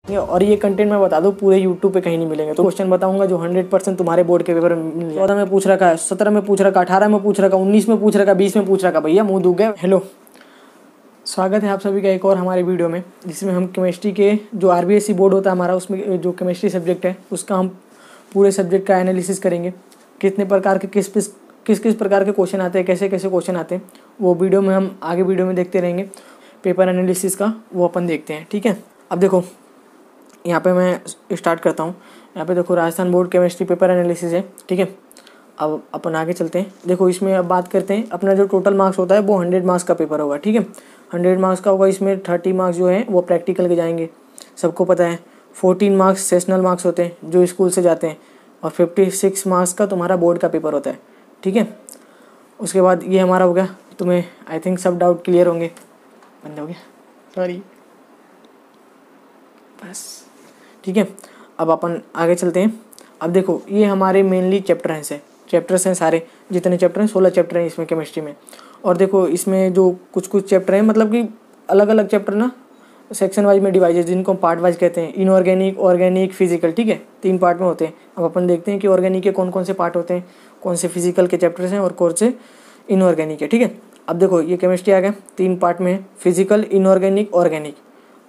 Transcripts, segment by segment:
और ये कंटेंट मैं बता दूं पूरे यूट्यूब पे कहीं नहीं मिलेंगे। तो क्वेश्चन बताऊंगा जो 100% तुम्हारे बोर्ड के पेपर में मिल जाए। 14 में पूछ रखा है, 17 में पूछ रखा, 18 में पूछ रखा, 19 में पूछ रखा, 20 में पूछ रखा। भैया मुँह दुख गए। हेलो, स्वागत है आप सभी का एक और हमारे वीडियो में, जिसमें हम केमिस्ट्री के जो RBSE बोर्ड होता है हमारा, उसमें जो केमिस्ट्री सब्जेक्ट है उसका हम पूरे सब्जेक्ट का एनालिसिस करेंगे। कितने प्रकार के किस प्रकार के क्वेश्चन आते हैं, कैसे कैसे क्वेश्चन आते हैं, वो वीडियो में हम आगे वीडियो में देखते रहेंगे। पेपर एनालिसिस का वो अपन देखते हैं, ठीक है। अब देखो यहाँ पे मैं स्टार्ट करता हूँ। यहाँ पे देखो Rajasthan board chemistry paper analysis है, ठीक है। अब अपन आगे चलते हैं। देखो इसमें अब बात करते हैं, अपना जो टोटल मार्क्स होता है वो 100 मार्क्स का पेपर होगा, ठीक है। 100 मार्क्स का होगा। इसमें 30 मार्क्स जो हैं वो प्रैक्टिकल के जाएंगे, सबको पता है। 14 मार्क्स सेशनल मार्क्स होते हैं जो स्कूल से जाते हैं, और 56 मार्क्स का तुम्हारा बोर्ड का पेपर होता है, ठीक है। उसके बाद ये हमारा हो गया। तुम्हें आई थिंक सब डाउट क्लियर होंगे। बंद हो गया, सॉरी, बस, ठीक है। अब अपन आगे चलते हैं। अब देखो ये हमारे मेनली चैप्टर्स हैं सारे, जितने चैप्टर हैं 16 चैप्टर हैं इसमें केमिस्ट्री में। और देखो इसमें जो कुछ चैप्टर हैं, मतलब कि अलग अलग चैप्टर ना सेक्शन वाइज में डिवाइड है, जिनको पार्ट वाइज कहते हैं। इनऑर्गेनिक, ऑर्गेनिक, फिजिकल, ठीक है, 3 पार्ट में होते हैं। अब अपन देखते हैं कि ऑर्गेनिक के कौन कौन से पार्ट होते हैं, कौन से फिजिकल के चैप्टर्स हैं और कौन से इनऑर्गेनिक है, ठीक है। अब देखो ये केमिस्ट्री आ गया, 3 पार्ट में है, फिजिकल, इनऑर्गेनिक, ऑर्गेनिक।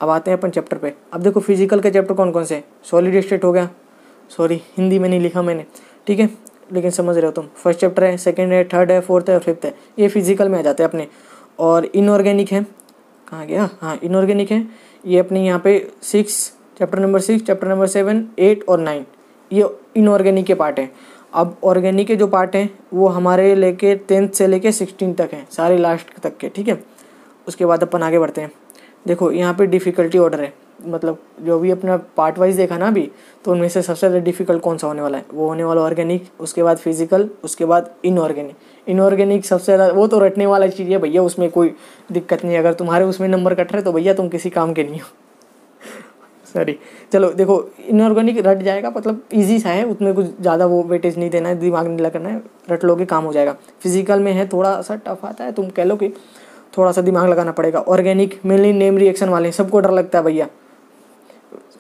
अब आते हैं अपन चैप्टर पे। अब देखो फिजिकल के चैप्टर कौन कौन से, सॉलिड स्टेट हो गया, सॉरी हिंदी में नहीं लिखा मैंने, ठीक है, लेकिन समझ रहे हो तुम। फर्स्ट चैप्टर है, सेकंड है, थर्ड है, फोर्थ है और फिफ्थ है, ये फिजिकल में आ जाते हैं अपने। और इनऑर्गेनिक है, कहाँ गया, हाँ इनऑर्गेनिक है, ये अपने यहाँ पे 6, चैप्टर नंबर 6, चैप्टर नंबर 7, 8 और 9, ये इनऑर्गेनिक के पार्ट हैं। अब ऑर्गेनिक के जो पार्ट हैं वो हमारे लेके 10th से लेके 16 तक हैं, सारे लास्ट तक के, ठीक है। उसके बाद अपन आगे बढ़ते हैं। देखो यहाँ पे डिफ़िकल्टी ऑर्डर है, मतलब जो भी अपना पार्ट वाइज देखा ना अभी, तो उनमें से सबसे ज़्यादा डिफिकल्ट कौन सा होने वाला है, वो होने वाला ऑर्गेनिक, उसके बाद फिजिकल, उसके बाद इनऑर्गेनिक सबसे ज़्यादा, वो तो रटने वाला चीज़ है भैया, उसमें कोई दिक्कत नहीं है। अगर तुम्हारे उसमें नंबर कट रहे तो भैया तुम किसी काम के नहीं हो। सॉरी, चलो देखो इनऑर्गेनिक रट जाएगा, मतलब ईजी सा है, उसमें कुछ ज़्यादा वो वेटेज नहीं देना है, दिमाग नहीं लगाना है, रट लोगे काम हो जाएगा। फिजिकल में है थोड़ा सा टफ आता है, तुम कह लो कि थोड़ा सा दिमाग लगाना पड़ेगा। ऑर्गेनिक मेनली नेम रिएक्शन वाले, सबको डर लगता है भैया,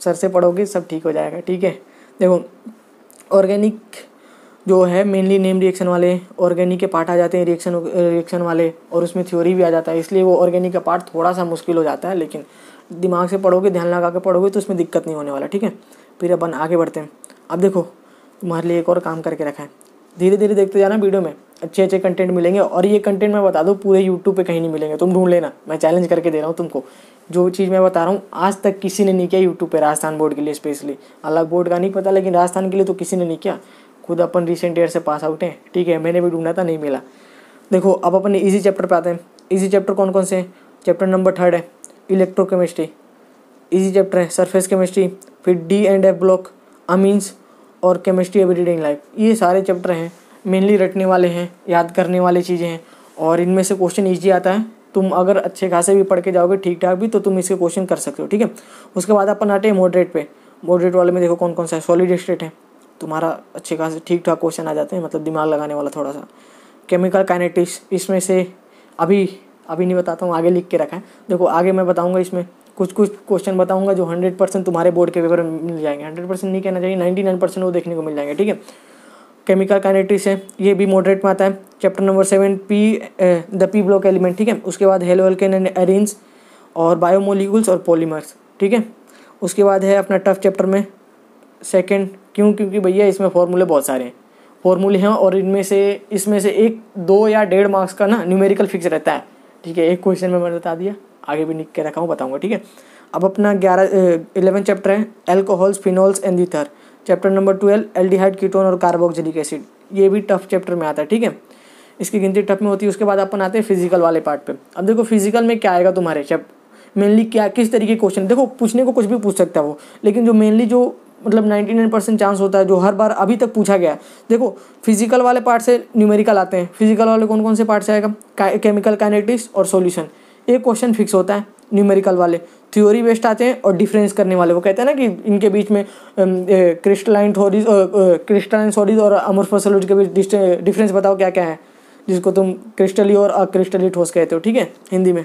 सर से पढ़ोगे सब ठीक हो जाएगा, ठीक है। देखो ऑर्गेनिक जो है मेनली नेम रिएक्शन वाले, ऑर्गेनिक के पार्ट आ जाते हैं रिएक्शन वाले, और उसमें थ्योरी भी आ जाता है, इसलिए वो ऑर्गेनिक का पार्ट थोड़ा सा मुश्किल हो जाता है, लेकिन दिमाग से पढ़ोगे, ध्यान लगा के पढ़ोगे तो उसमें दिक्कत नहीं होने वाला, ठीक है। फिर अपन आगे बढ़ते हैं। अब देखो तुम्हारे लिए एक और काम करके रखा है, धीरे धीरे देखते जाना, वीडियो में अच्छे अच्छे कंटेंट मिलेंगे। और ये कंटेंट मैं बता दूँ पूरे यूट्यूब पे कहीं नहीं मिलेंगे, तुम ढूंढ लेना, मैं चैलेंज करके दे रहा हूँ तुमको। जो चीज़ मैं बता रहा हूँ आज तक किसी ने नहीं किया यूट्यूब पे, राजस्थान बोर्ड के लिए स्पेशली, अलग बोर्ड का नहीं पता, लेकिन राजस्थान के लिए तो किसी ने नहीं किया। खुद अपन रिसेंट ईयर से पास आउट हैं, ठीक है, मैंने भी ढूंढा था, नहीं मिला। देखो अब अपन ईजी चैप्टर पे आते हैं। ईजी चैप्टर कौन कौन से हैं, चैप्टर नंबर 3 है इलेक्ट्रोकेमिस्ट्री, ईजी चैप्टर है। सरफेस केमिस्ट्री, फिर D&F ब्लॉक, अमीन्स और केमिस्ट्री एवरीडे इन लाइफ, ये सारे चैप्टर हैं, मेनली रटने वाले हैं, याद करने वाली चीज़ें हैं, और इनमें से क्वेश्चन ईजी आता है। तुम अगर अच्छे खासे भी पढ़ के जाओगे ठीक ठाक भी, तो तुम इसके क्वेश्चन कर सकते हो, ठीक है। उसके बाद अपन आते हैं मॉडरेट पे। मॉडरेट वाले में देखो कौन कौन सा है, सॉलिड स्टेट है, तुम्हारा अच्छे खासे ठीक ठाक क्वेश्चन आ जाते हैं, मतलब दिमाग लगाने वाला थोड़ा सा। केमिकल काइनेटिक्स, इसमें से अभी नहीं बताता हूँ, आगे लिख के रखा है। देखो आगे मैं बताऊँगा, इसमें कुछ क्वेश्चन बताऊँगा जो 100% तुम्हारे बोर्ड के पेपर में मिल जाएंगे। 100% नहीं कहना चाहिए, 99% वो देखने को मिल जाएंगे, ठीक है। केमिकल काइनेटिक्स है, ये भी मॉडरेट में आता है। Chapter number 7 the P block element, ठीक है। उसके बाद हेलो एल्केन एंड एरीन्स और बायोमोलिक्यूल्स और पॉलीमर्स, ठीक है। उसके बाद है अपना टफ चैप्टर में सेकंड, क्योंकि भैया इसमें फॉर्मूले बहुत सारे हैं, फॉर्मूले हैं, और इसमें से 1, 2 या 1.5 मार्क्स का ना न्यूमेरिकल फिक्स रहता है, ठीक है। एक क्वेश्चन में मैंने बता दिया, आगे भी लिख के रखा हूँ, बताऊँगा, ठीक है। अब अपना 11 चैप्टर है alcohols, phenols and ether. Chapter number 12 aldehyde, ketone और कार्बोक्सिलिक एसिड, ये भी टफ चैप्टर में आता है, ठीक है। इसकी गिनती टफ में होती है। उसके बाद अपन आते हैं फिजिकल वाले पार्ट पे। अब देखो फिजिकल में क्या आएगा तुम्हारे मेनली, क्या किस तरीके के क्वेश्चन, देखो पूछने को कुछ भी पूछ सकता है वो, लेकिन जो मेनली जो मतलब 99% चांस होता है, जो हर बार अभी तक पूछा गया है, देखो फिजिकल वाले पार्ट से न्यूमेरिकल आते हैं। फिजिकल वाले कौन कौन से पार्ट से आएगा, केमिकल काइनेटिक्स और सॉल्यूशन, एक क्वेश्चन फिक्स होता है। न्यूमेरिकल वाले थ्योरी बेस्ड आते हैं, और डिफरेंस करने वाले, वो कहते हैं ना कि इनके बीच में क्रिस्टलाइन सॉलिड और अमोर्फस सॉलिड के बीच डिफरेंस बताओ क्या क्या है, जिसको तुम क्रिस्टली और अक्रिस्टली ठोस कहते हो, ठीक है, हिंदी में।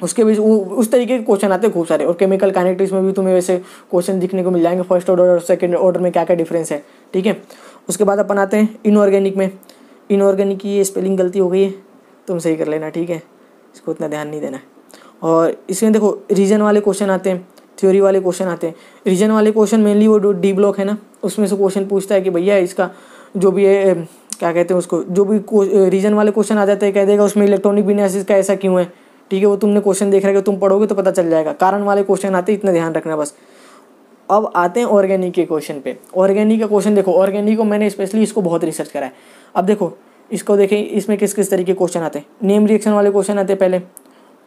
उसके बीच उस तरीके के क्वेश्चन आते हैं खूब सारे। और केमिकल काइनेटिक्स में भी तुम्हें वैसे क्वेश्चन दिखने को मिल जाएंगे, फर्स्ट ऑर्डर और सेकंड ऑर्डर में क्या क्या डिफरेंस है, ठीक है। उसके बाद अपन आते हैं इनऑर्गेनिक में। इनऑर्गेनिक की ये स्पेलिंग गलती हो गई है, तुम सही कर लेना, ठीक है, इसको इतना ध्यान नहीं देना है। और इसमें देखो रीजन वाले क्वेश्चन आते हैं, थ्योरी वाले क्वेश्चन आते हैं। रीजन वाले क्वेश्चन मेनली वो डी ब्लॉक है ना, उसमें से क्वेश्चन पूछता है कि भैया इसका जो भी है क्या कहते हैं उसको, जो भी रीजन वाले क्वेश्चन आ जाते हैं कह देगा उसमें इलेक्ट्रॉनिक विन्यास का ऐसा क्यों है, ठीक है। वो तुमने क्वेश्चन देख रहे हो, तुम पढ़ोगे तो पता चल जाएगा। कारण वाले क्वेश्चन आते हैं, इतना ध्यान रखना बस। अब आते हैं ऑर्गेनिक के क्वेश्चन पे। ऑर्गेनिक का क्वेश्चन देखो, ऑर्गेनिक को मैंने स्पेशली इसको बहुत रिसर्च करा है। अब देखो इसको देखें, इसमें किस किस तरीके के क्वेश्चन आते हैं। नेम रिएक्शन वाले क्वेश्चन आते हैं पहले,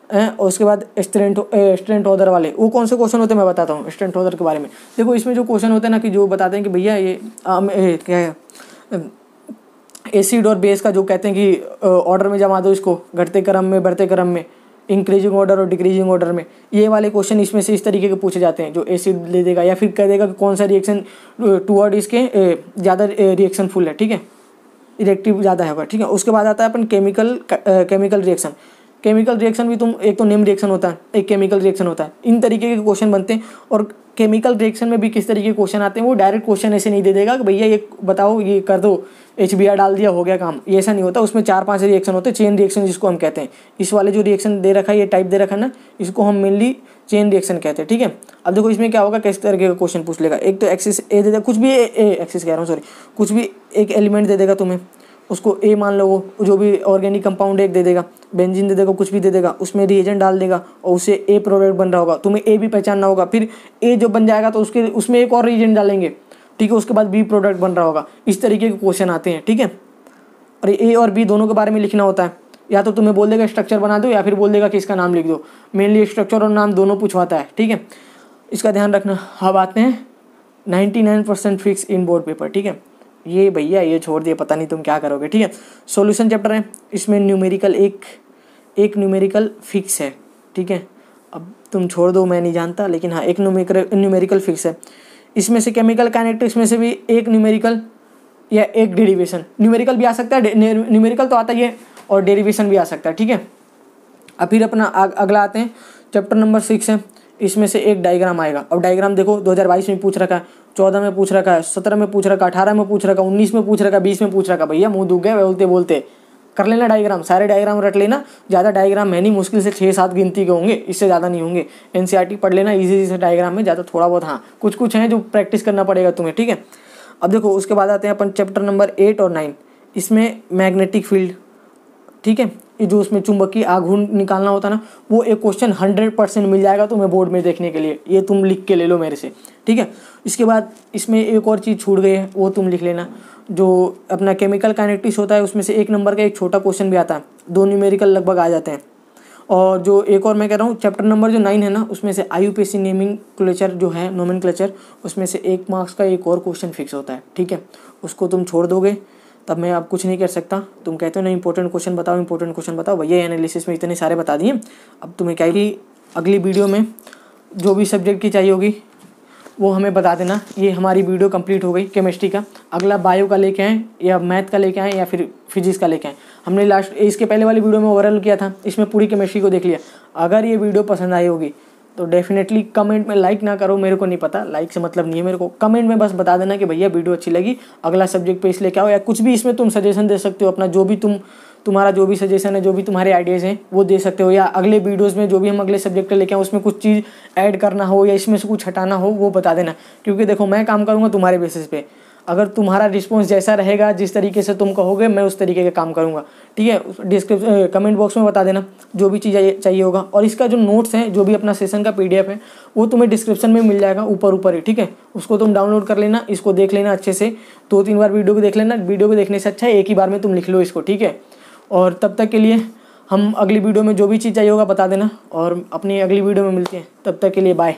और उसके बाद स्टेरेंटोदर वाले। वो कौन से क्वेश्चन होते हैं मैं बताता हूँ स्टेरेंटोदर के बारे में। देखो इसमें जो क्वेश्चन होते हैं ना कि जो बताते हैं कि भैया ये क्या है, एसिड और बेस का जो कहते हैं कि ऑर्डर में जमा दो इसको, घटते क्रम में बढ़ते क्रम में, इंक्रीजिंग ऑर्डर और डिक्रीजिंग ऑर्डर में। ये वाले क्वेश्चन इसमें से इस तरीके के पूछे जाते हैं, जो एसिड ले देगा या फिर कह देगा कि कौन सा रिएक्शन टूवर्ड इसके ज़्यादा रिएक्शन फुल है, ठीक है, रिएक्टिव ज़्यादा होगा, ठीक है। उसके बाद आता है अपन केमिकल रिएक्शन। केमिकल रिएक्शन भी तुम, एक तो नेम रिएक्शन होता है, एक केमिकल रिएक्शन होता है। इन तरीके के क्वेश्चन बनते हैं। और केमिकल रिएक्शन में भी किस तरीके के क्वेश्चन आते हैं, वो डायरेक्ट क्वेश्चन ऐसे नहीं दे देगा कि भैया ये बताओ, ये कर दो, HBr डाल दिया हो गया काम, ये ऐसा नहीं होता। उसमें 4-5 रिएक्शन होते हैं, चेन रिएक्शन जिसको हम कहते हैं। इस वाले जो रिएक्शन दे रखा है, ये टाइप दे रखा है ना, इसको हम मेनली चेन रिएक्शन कहते हैं, ठीक है। अब देखो इसमें क्या होगा, किस तरीके का क्वेश्चन पूछ लेगा। एक तो एक्सिस ए दे देगा, कुछ भी एक्सिस कह रहा हूँ सॉरी, कुछ भी एक एलिमेंट दे देगा तुम्हें, उसको ए मान लो, वो जो भी ऑर्गेनिक कंपाउंड एक दे देगा, बेंजीन दे देगा, कुछ भी दे देगा, उसमें रिएजेंट डाल देगा और उससे ए प्रोडक्ट बन रहा होगा। तुम्हें ए भी पहचानना होगा, फिर ए जो बन जाएगा तो उसमें एक और रिएजेंट डालेंगे, ठीक है, उसके बाद बी प्रोडक्ट बन रहा होगा। इस तरीके के क्वेश्चन आते हैं, ठीक है। और ए और बी दोनों के बारे में लिखना होता है। या तो तुम्हें बोल देगा स्ट्रक्चर बना दो, या फिर बोल देगा कि इसका नाम लिख दो। मेनली स्ट्रक्चर और नाम दोनों पूछवाता है, ठीक है, इसका ध्यान रखना। अब आते हैं 99% फिक्स इन बोर्ड पेपर, ठीक है। ये भैया ये छोड़ दिए, पता नहीं तुम क्या करोगे, ठीक है। सॉल्यूशन चैप्टर है, इसमें न्यूमेरिकल एक न्यूमेरिकल फिक्स है, ठीक है। अब तुम छोड़ दो, मैं नहीं जानता, लेकिन हाँ एक न्यूमेरिकल फिक्स है। इसमें से केमिकल काइनेटिक्स में से भी एक न्यूमेरिकल या एक डेरिवेशन, न्यूमेरिकल भी आ सकता है, न्यूमेरिकल तो आता ही है, और डेरिवेशन भी आ सकता है, ठीक है। अब फिर अपना अगला आते हैं, चैप्टर नंबर 6 है। इसमें से एक डायग्राम आएगा। अब डायग्राम देखो 2022 में पूछ रखा है, 14 में पूछ रखा है, 17 में पूछ रखा है, 18 में पूछ रखा है, 19 में पूछ रखा है, 20 में पूछ रखा है। भैया मुंह दुख गए बोलते बोलते, कर लेना डायग्राम, सारे डायग्राम रट लेना। ज़्यादा डायग्राम है नहीं, मुश्किल से 6-7 गिनती के होंगे, इससे ज़्यादा नहीं होंगे। NCERT पढ़ लेना, ईजी से डायग्राम में ज़्यादा थोड़ा बहुत, हाँ कुछ हैं जो प्रैक्टिस करना पड़ेगा तुम्हें, ठीक है। अब देखो उसके बाद आते हैं अपन चैप्टर नंबर 8 और 9। इसमें मैग्नेटिक फील्ड, ठीक है, ये जो उसमें चुंबकीय आघूर्ण निकालना होता है ना, वो एक क्वेश्चन 100% मिल जाएगा तुम्हें बोर्ड में देखने के लिए। ये तुम लिख के ले लो मेरे से, ठीक है। इसके बाद इसमें एक और चीज़ छूट गई है, वो तुम लिख लेना। जो अपना केमिकल काइनेटिक्स होता है, उसमें से 1 नंबर का एक छोटा क्वेश्चन भी आता है, 2 न्यूमेरिकल लगभग आ जाते हैं। और जो एक और मैं कह रहा हूँ, चैप्टर नंबर जो 9 है ना, उसमें से IUPAC नेमिंगक्लेचर जो है, नोमेनक्लेचर, उसमें से 1 मार्क्स का एक और क्वेश्चन फिक्स होता है, ठीक है। उसको तुम छोड़ दोगे तब मैं अब कुछ नहीं कर सकता। तुम कहते हो ना इंपॉर्टेंट क्वेश्चन बताओ, भैया एनालिसिस में इतने सारे बता दिए। अब तुम्हें क्या है कि अगली वीडियो में जो भी सब्जेक्ट की चाहिए होगी वो हमें बता देना। ये हमारी वीडियो कंप्लीट हो गई केमिस्ट्री का। अगला बायो का लेके आएँ या मैथ का लेके आएँ या फिर फिजिक्स का लेके आएँ। हमने लास्ट इसके पहले वाली वीडियो में ओवरऑल किया था, इसमें पूरी केमिस्ट्री को देख लिया। अगर ये वीडियो पसंद आई होगी तो डेफिनेटली कमेंट में, लाइक ना करो, मेरे को नहीं पता, लाइक से मतलब नहीं है मेरे को, कमेंट में बस बता देना कि भैया वीडियो अच्छी लगी, अगला सब्जेक्ट पे इसलिए क्या हो, या कुछ भी इसमें तुम सजेशन दे सकते हो अपना, जो भी तुम्हारा जो भी सजेशन है, जो भी तुम्हारे आइडियाज़ हैं वो दे सकते हो। या अगले वीडियोज़ में जो भी हम अगले सब्जेक्ट लेके आए उसमें कुछ चीज़ ऐड करना हो या इसमें से कुछ हटाना हो वो बता देना। क्योंकि देखो मैं काम करूँगा तुम्हारे बेसिस पे, अगर तुम्हारा रिस्पॉन्स जैसा रहेगा, जिस तरीके से तुम कहोगे, मैं उस तरीके का काम करूँगा, ठीक है। कमेंट बॉक्स में बता देना जो भी चीज़ चाहिए होगा। और इसका जो नोट्स हैं, जो भी अपना सेशन का PDF है, वो तुम्हें डिस्क्रिप्शन में मिल जाएगा ऊपर ही, ठीक है। उसको तुम डाउनलोड कर लेना, इसको देख लेना अच्छे से, 2-3 बार वीडियो को देख लेना। वीडियो को देखने से अच्छा है एक ही बार में तुम लिख लो इसको, ठीक है। और तब तक के लिए हम अगली वीडियो में जो भी चीज़ चाहिए होगा बता देना, और अपनी अगली वीडियो में मिलते हैं। तब तक के लिए बाय।